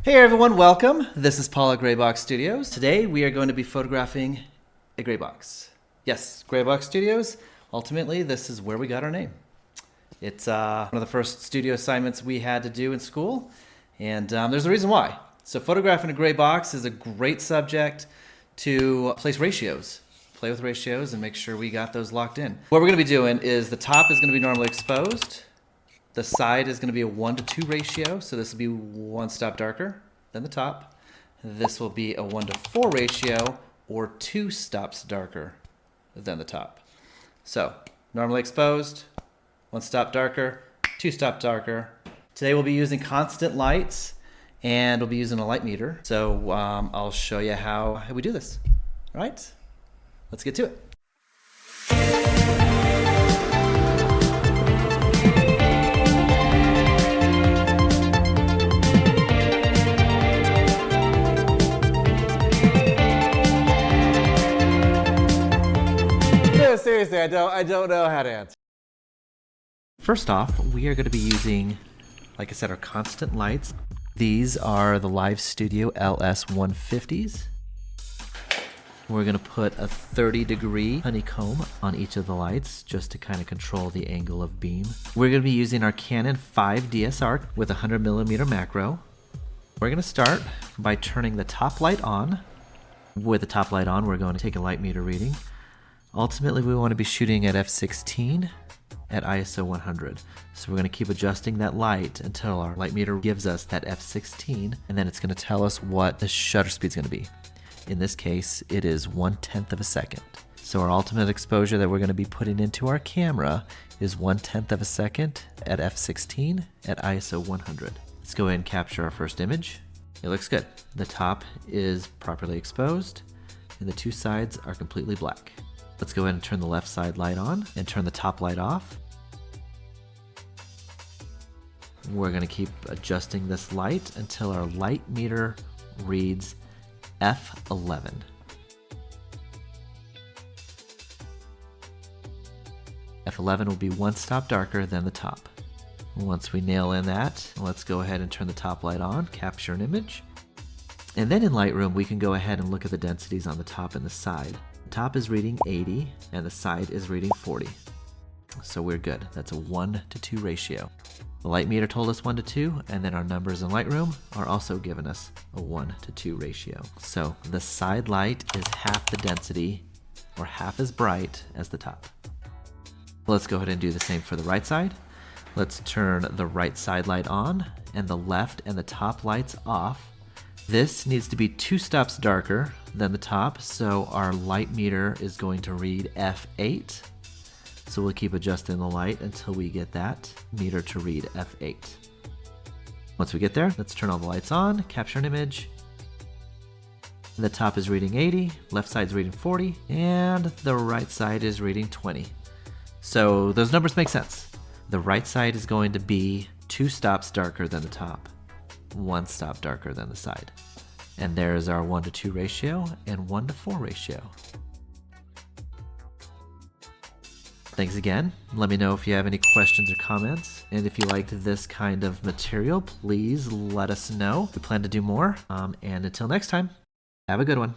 Hey everyone, welcome. This is Paul at Graybox Studios. Today we are going to be photographing a gray box. Yes, Graybox Studios. Ultimately, this is where we got our name. It's one of the first studio assignments we had to do in school, and there's a reason why. So photographing a gray box is a great subject to place ratios. Play with ratios and make sure we got those locked in. What we're going to be doing is the top is going to be normally exposed. The side is going to be a 1:2 ratio, so this will be one stop darker than the top. This will be a 1:4 ratio, or 2 stops darker than the top. So, normally exposed, 1 stop darker, 2 stop darker. Today we'll be using constant lights, and we'll be using a light meter. So I'll show you how we do this. All right, let's get to it. Seriously, I don't know how to answer. First off, we are going to be using, like I said, our constant lights. These are the Live Studio LS150s. We're going to put a 30-degree honeycomb on each of the lights just to kind of control the angle of beam. We're going to be using our Canon 5DSR with a 100mm macro. We're going to start by turning the top light on. With the top light on, we're going to take a light meter reading. Ultimately, we want to be shooting at f16 at ISO 100. So we're going to keep adjusting that light until our light meter gives us that f16, and then it's going to tell us what the shutter speed is going to be. In this case, it is 1/10 of a second. So our ultimate exposure that we're going to be putting into our camera is 1/10 of a second at f16 at ISO 100. Let's go ahead and capture our first image. It looks good. The top is properly exposed, and the two sides are completely black. Let's go ahead and turn the left side light on and turn the top light off. We're going to keep adjusting this light until our light meter reads F11. F11 will be 1 stop darker than the top. Once we nail in that, let's go ahead and turn the top light on, capture an image. And then in Lightroom, we can go ahead and look at the densities on the top and the side. The top is reading 80 and the side is reading 40. So we're good. That's a 1:2 ratio. The light meter told us 1:2, and then our numbers in Lightroom are also giving us a 1:2 ratio. So the side light is half the density, or half as bright as the top. Let's go ahead and do the same for the right side. Let's turn the right side light on and the left and the top lights off. This needs to be 2 stops darker than the top, so our light meter is going to read F8. So we'll keep adjusting the light until we get that meter to read F8. Once we get there, let's turn all the lights on, capture an image. The top is reading 80, left side is reading 40, and the right side is reading 20. So those numbers make sense. The right side is going to be 2 stops darker than the top, 1 stop darker than the side. And there's our 1:2 ratio and 1:4 ratio. Thanks again. Let me know if you have any questions or comments. And if you liked this kind of material, please let us know. We plan to do more. And until next time, have a good one.